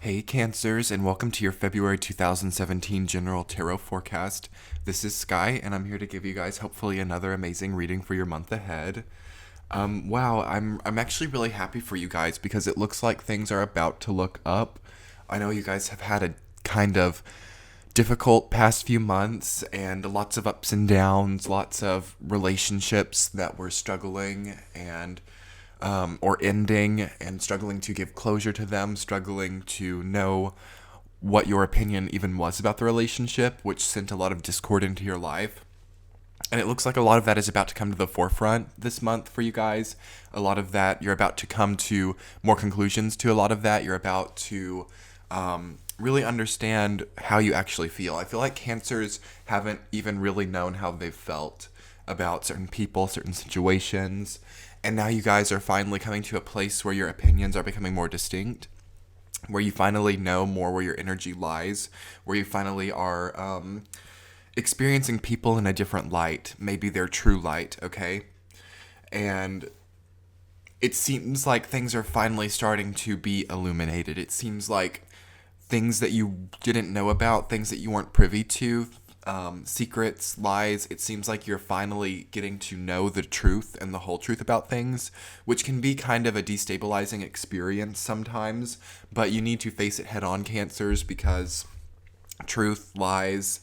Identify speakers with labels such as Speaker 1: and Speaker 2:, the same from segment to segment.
Speaker 1: Hey Cancers, and welcome to your February 2017 General Tarot Forecast. This is Sky, and I'm here to give you guys hopefully another amazing reading for your month ahead. Wow, I'm actually really happy for you guys because it looks like things are about to look up. I know you guys have had a kind of difficult past few months and lots of ups and downs, lots of relationships that were struggling and or ending and struggling to give closure to them, struggling to know what your opinion even was about the relationship, which sent a lot of discord into your life. And it looks like a lot of that is about to come to the forefront this month for you guys. A lot of that, you're about to come to more conclusions to a lot of that. You're about to really understand how you actually feel. I feel like Cancers haven't even really known how they've felt about certain people, certain situations. And now you guys are finally coming to a place where your opinions are becoming more distinct, where you finally know more where your energy lies, where you finally are experiencing people in a different light, maybe their true light, okay? And it seems like things are finally starting to be illuminated. It seems like things that you didn't know about, things that you weren't privy to, secrets, lies. It seems like you're finally getting to know the truth and the whole truth about things, which can be kind of a destabilizing experience sometimes, but you need to face it head on, Cancers, because truth, lies,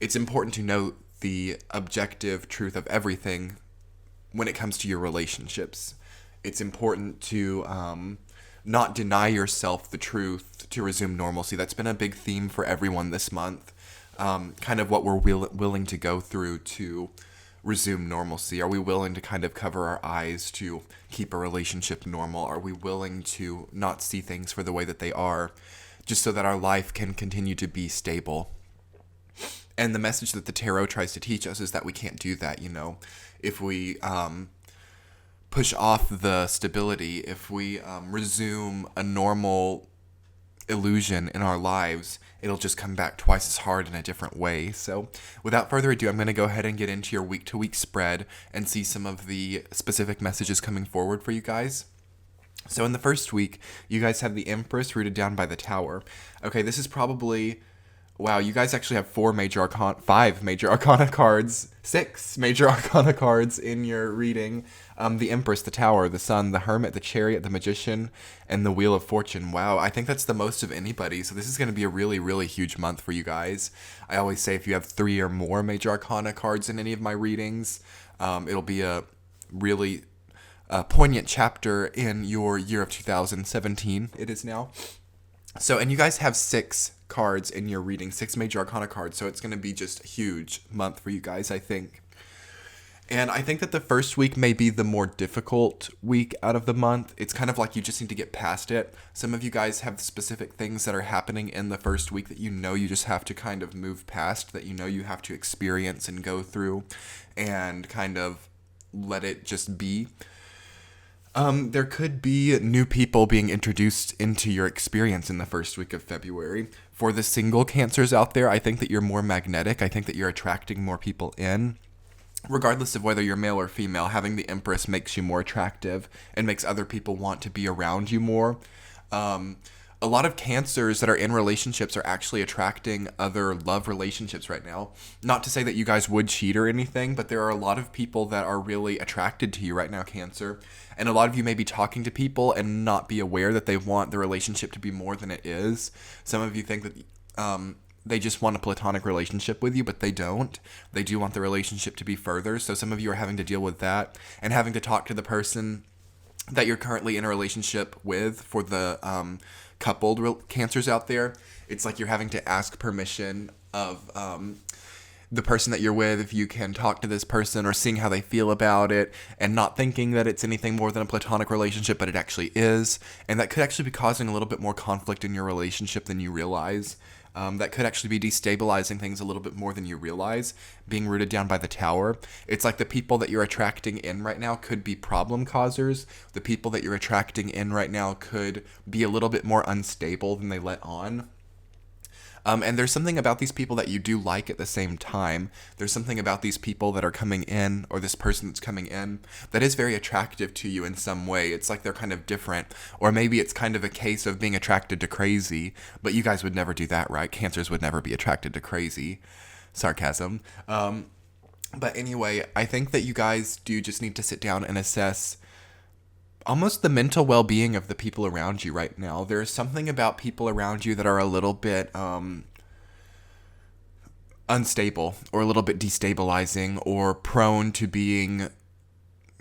Speaker 1: it's important to know the objective truth of everything when it comes to your relationships. It's important to not deny yourself the truth to resume normalcy. That's been a big theme for everyone this month. Kind of what we're willing to go through to resume normalcy. Are we willing to kind of cover our eyes to keep a relationship normal? Are we willing to not see things for the way that they are, just so that our life can continue to be stable? And the message that the tarot tries to teach us is that we can't do that, you know. If we push off the stability, if we resume a normal illusion in our lives, it'll just come back twice as hard in a different way. So without further ado, I'm going to go ahead and get into your week-to-week spread and see some of the specific messages coming forward for you guys. So in the first week, you guys have the Empress rooted down by the Tower. Okay, this is probably... Wow, you guys actually have five major arcana cards, six major arcana cards in your reading. The Empress, the Tower, the Sun, the Hermit, the Chariot, the Magician, and the Wheel of Fortune. Wow, I think that's the most of anybody. So this is going to be a really, really huge month for you guys. I always say if you have three or more major arcana cards in any of my readings, it'll be a really poignant chapter in your year of 2017. It is now. So, and you guys have six cards in your reading, six major arcana cards, so it's going to be just a huge month for you guys, I think. And I think that the first week may be the more difficult week out of the month. It's kind of like you just need to get past it. Some of you guys have specific things that are happening in the first week that you know you just have to kind of move past, that you know you have to experience and go through and kind of let it just be. There could be new people being introduced into your experience in the first week of February. For the single Cancers out there, I think that you're more magnetic. I think that you're attracting more people in. Regardless of whether you're male or female, having the Empress makes you more attractive and makes other people want to be around you more. A lot of Cancers that are in relationships are actually attracting other love relationships right now. Not to say that you guys would cheat or anything, but there are a lot of people that are really attracted to you right now, Cancer. And a lot of you may be talking to people and not be aware that they want the relationship to be more than it is. Some of you think that they just want a platonic relationship with you, but they don't. They do want the relationship to be further. So some of you are having to deal with that and having to talk to the person that you're currently in a relationship with. For the coupled Cancers out there, it's like you're having to ask permission of the person that you're with if you can talk to this person, or seeing how they feel about it and not thinking that it's anything more than a platonic relationship, but it actually is. And that could actually be causing a little bit more conflict in your relationship than you realize. That could actually be destabilizing things a little bit more than you realize, being rooted down by the Tower. It's like the people that you're attracting in right now could be problem causers. The people that you're attracting in right now could be a little bit more unstable than they let on. And there's something about these people that you do like at the same time. There's something about these people that are coming in, or this person that's coming in, that is very attractive to you in some way. It's like they're kind of different. Or maybe it's kind of a case of being attracted to crazy, but you guys would never do that, right? Cancers would never be attracted to crazy. Sarcasm. But anyway, I think that you guys do just need to sit down and assess almost the mental well-being of the people around you right now. There's something about people around you that are a little bit unstable, or a little bit destabilizing, or prone to being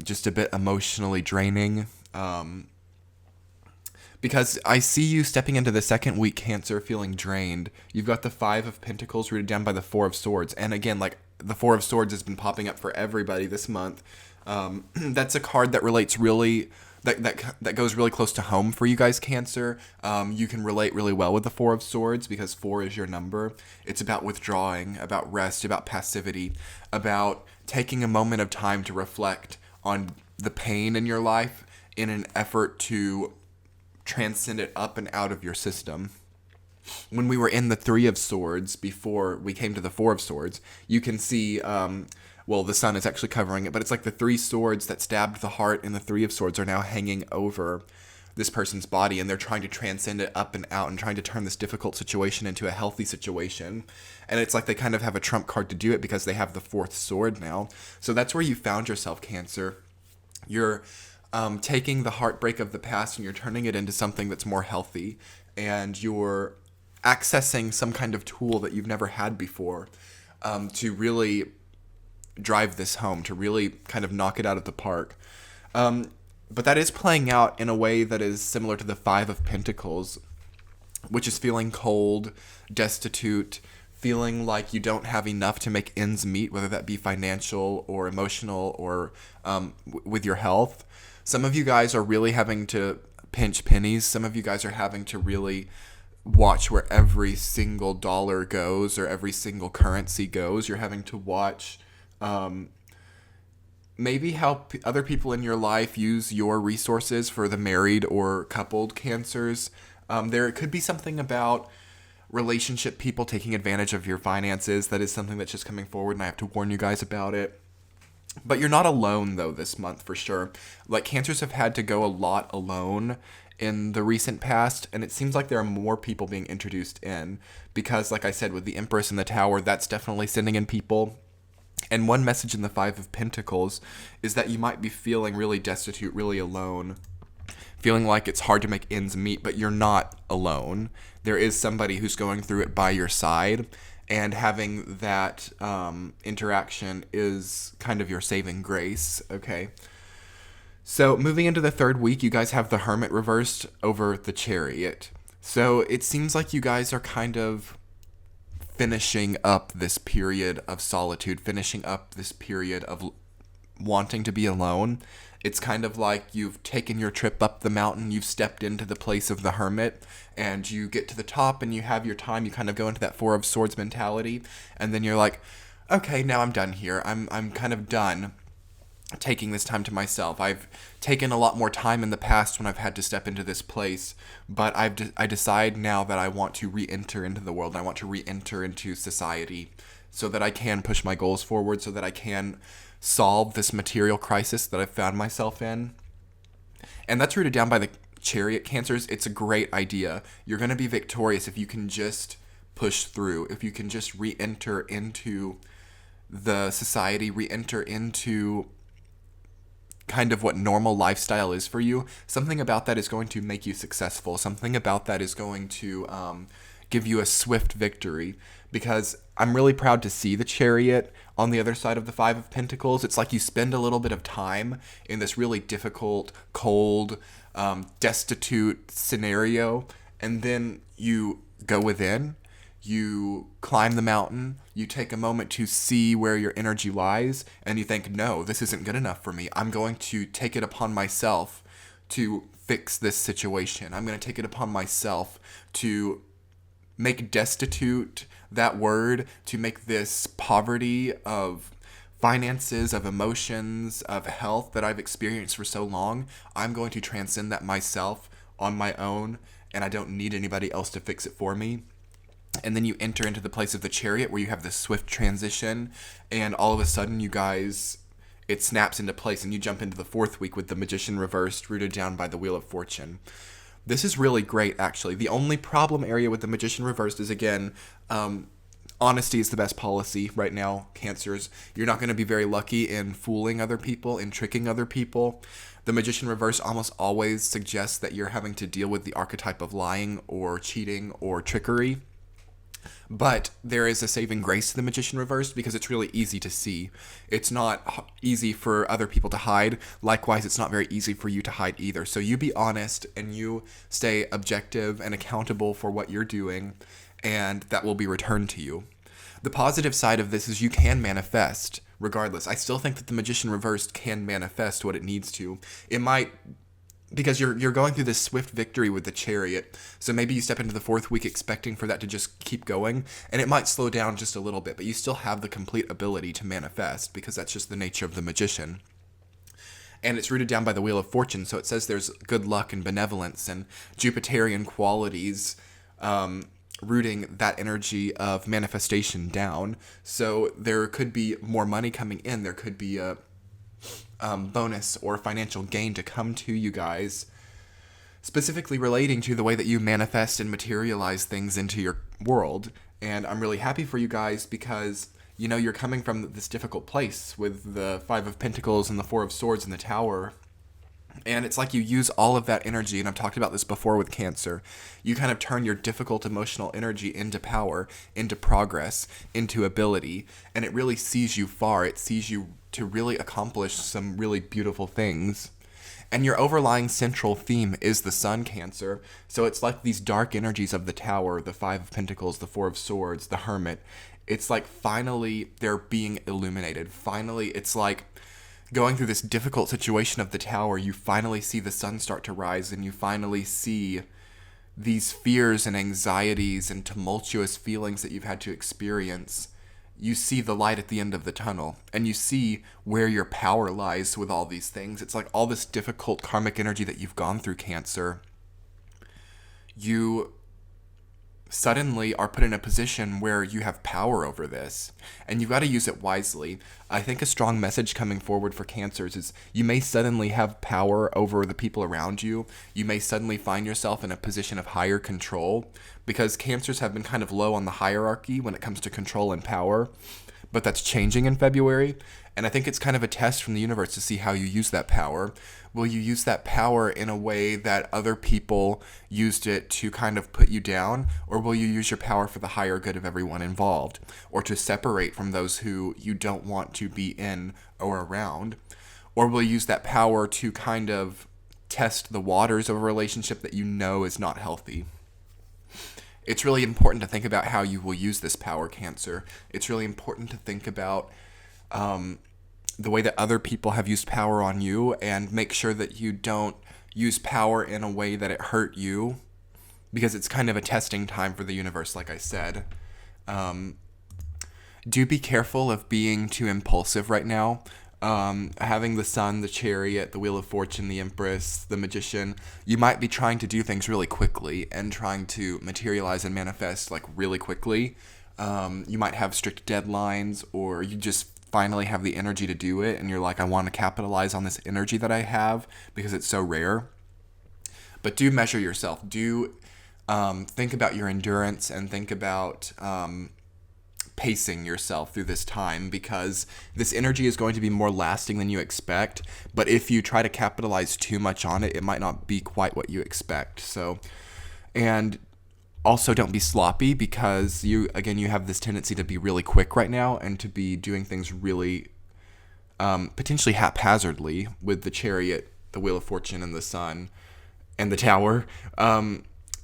Speaker 1: just a bit emotionally draining. Because I see you stepping into the second week, Cancer, feeling drained. You've got the Five of Pentacles rooted down by the Four of Swords. And again, like, the Four of Swords has been popping up for everybody this month. That's a card that relates really... That goes really close to home for you guys, Cancer. You can relate really well with the Four of Swords because 4 is your number. It's about withdrawing, about rest, about passivity, about taking a moment of time to reflect on the pain in your life in an effort to transcend it up and out of your system. When we were in the Three of Swords before we came to the Four of Swords, you can see... well, the sun is actually covering it, but it's like the 3 swords that stabbed the heart and the 3 of Swords are now hanging over this person's body, and they're trying to transcend it up and out and trying to turn this difficult situation into a healthy situation. And it's like they kind of have a trump card to do it because they have the 4th sword now. So that's where you found yourself, Cancer. You're taking the heartbreak of the past and you're turning it into something that's more healthy, and you're accessing some kind of tool that you've never had before to really drive this home, to really kind of knock it out of the park. But that is playing out in a way that is similar to the Five of Pentacles, which is feeling cold, destitute, feeling like you don't have enough to make ends meet, whether that be financial or emotional or with your health. Some of you guys are really having to pinch pennies. Some of you guys are having to really watch where every single dollar goes or every single currency goes. You're having to watch maybe help other people in your life use your resources for the married or coupled Cancers. There could be something about relationship people taking advantage of your finances. That is something that's just coming forward, and I have to warn you guys about it. But you're not alone, though, this month, for sure. Like, Cancers have had to go a lot alone in the recent past, and it seems like there are more people being introduced in. Because, like I said, with the Empress and the Tower, that's definitely sending in people. And one message in the Five of Pentacles is that you might be feeling really destitute, really alone, feeling like it's hard to make ends meet, but you're not alone. There is somebody who's going through it by your side, and having that interaction is kind of your saving grace, okay? So moving into the third week, you guys have the Hermit reversed over the Chariot. So it seems like you guys are kind of finishing up this period of solitude, finishing up this period of wanting to be alone. It's kind of like you've taken your trip up the mountain, you've stepped into the place of the Hermit, and you get to the top and you have your time, you kind of go into that Four of Swords mentality, and then you're like, okay, now I'm done here. I'm kind of done taking this time to myself. I've taken a lot more time in the past when I've had to step into this place, but I decide now that I want to re-enter into the world. I want to re-enter into society so that I can push my goals forward, so that I can solve this material crisis that I've found myself in. And that's rooted down by the Chariot, Cancers. It's a great idea. You're going to be victorious if you can just push through, if you can just re-enter into the society, re-enter into kind of what normal lifestyle is for you. Something about that is going to make you successful. Something about that is going to give you a swift victory, because I'm really proud to see the Chariot on the other side of the Five of Pentacles. It's like you spend a little bit of time in this really difficult, cold, destitute scenario, and then you go within, you climb the mountain, you take a moment to see where your energy lies, and you think, no, this isn't good enough for me. I'm going to take it upon myself to fix this situation. I'm going to take it upon myself to make destitute that word, to make this poverty of finances, of emotions, of health that I've experienced for so long. I'm going to transcend that myself on my own, and I don't need anybody else to fix it for me. And then you enter into the place of the Chariot where you have this swift transition, and all of a sudden you guys, it snaps into place and you jump into the 4th week with the Magician reversed, rooted down by the Wheel of Fortune. This is really great, actually. The only problem area with the Magician reversed is, again, honesty is the best policy right now, Cancers. You're not going to be very lucky in fooling other people, in tricking other people. The Magician reverse almost always suggests that you're having to deal with the archetype of lying or cheating or trickery. But there is a saving grace to the Magician reversed because it's really easy to see. It's not easy for other people to hide. Likewise, it's not very easy for you to hide either. So you be honest and you stay objective and accountable for what you're doing, and that will be returned to you. The positive side of this is you can manifest regardless. I still think that the Magician reversed can manifest what it needs to. It might, because you're going through this swift victory with the Chariot, so maybe you step into the 4th week expecting for that to just keep going, and it might slow down just a little bit, but you still have the complete ability to manifest, because that's just the nature of the Magician. And it's rooted down by the Wheel of Fortune, so it says there's good luck and benevolence and Jupiterian qualities rooting that energy of manifestation down. So there could be more money coming in, there could be a bonus or financial gain to come to you guys, specifically relating to the way that you manifest and materialize things into your world. And I'm really happy for you guys because, you know, you're coming from this difficult place with the 5 of Pentacles and the 4 of Swords and the Tower. And it's like you use all of that energy, and I've talked about this before with Cancer. You kind of turn your difficult emotional energy into power, into progress, into ability, and it really sees you far. It sees you to really accomplish some really beautiful things. And your overlying central theme is the Sun, Cancer. So it's like these dark energies of the Tower, the 5 of Pentacles, the 4 of Swords, the Hermit. It's like finally they're being illuminated. Finally, it's like going through this difficult situation of the Tower, you finally see the sun start to rise, and you finally see these fears and anxieties and tumultuous feelings that you've had to experience. You see the light at the end of the tunnel, and you see where your power lies with all these things. It's like all this difficult karmic energy that you've gone through, Cancer. You suddenly are put in a position where you have power over this, and you've got to use it wisely. I think a strong message coming forward for Cancers is you may suddenly have power over the people around you. You may suddenly find yourself in a position of higher control, because Cancers have been kind of low on the hierarchy when it comes to control and power, but that's changing in February. And I think it's kind of a test from the universe to see how you use that power. Will you use that power in a way that other people used it to kind of put you down? Or will you use your power for the higher good of everyone involved? Or to separate from those who you don't want to be in or around? Or will you use that power to kind of test the waters of a relationship that you know is not healthy? It's really important to think about how you will use this power, Cancer. It's really important to think about the way that other people have used power on you, and make sure that you don't use power in a way that it hurt you, because it's kind of a testing time for the universe, like I said. Do be careful of being too impulsive right now. Having the Sun, the Chariot, the Wheel of Fortune, the Empress, the Magician, you might be trying to do things really quickly and trying to materialize and manifest like really quickly. You might have strict deadlines, or you just finally have the energy to do it, and you're like, I want to capitalize on this energy that I have because it's so rare. But do measure yourself. Do think about your endurance, and think about pacing yourself through this time, because this energy is going to be more lasting than you expect. But if you try to capitalize too much on it, it might not be quite what you expect. So, and also don't be sloppy, because you have this tendency to be really quick right now, and to be doing things really potentially haphazardly with the Chariot, the Wheel of Fortune, and the Sun, and the Tower.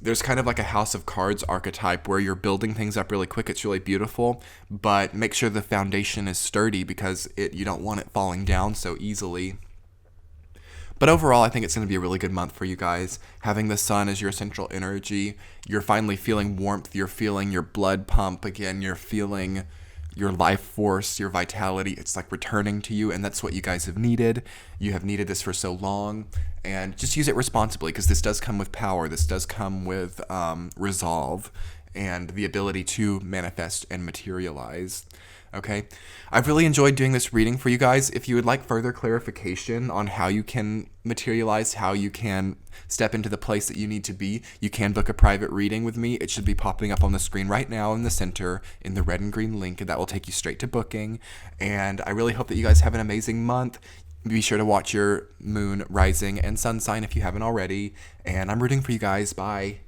Speaker 1: There's kind of like a House of Cards archetype where you're building things up really quick. It's really beautiful, but make sure the foundation is sturdy, because you don't want it falling down so easily. But overall, I think it's going to be a really good month for you guys. Having the Sun as your central energy, you're finally feeling warmth, you're feeling your blood pump again, you're feeling your life force, your vitality. It's like returning to you, and that's what you guys have needed. You have needed this for so long, and just use it responsibly, because this does come with power. This does come with resolve, and the ability to manifest and materialize. Okay, I've really enjoyed doing this reading for you guys. If you would like further clarification on how you can materialize, how you can step into the place that you need to be, you can book a private reading with me. It should be popping up on the screen right now in the center in the red and green link, and that will take you straight to booking. And I really hope that you guys have an amazing month. Be sure to watch your moon, rising, and sun sign if you haven't already. And I'm rooting for you guys. Bye.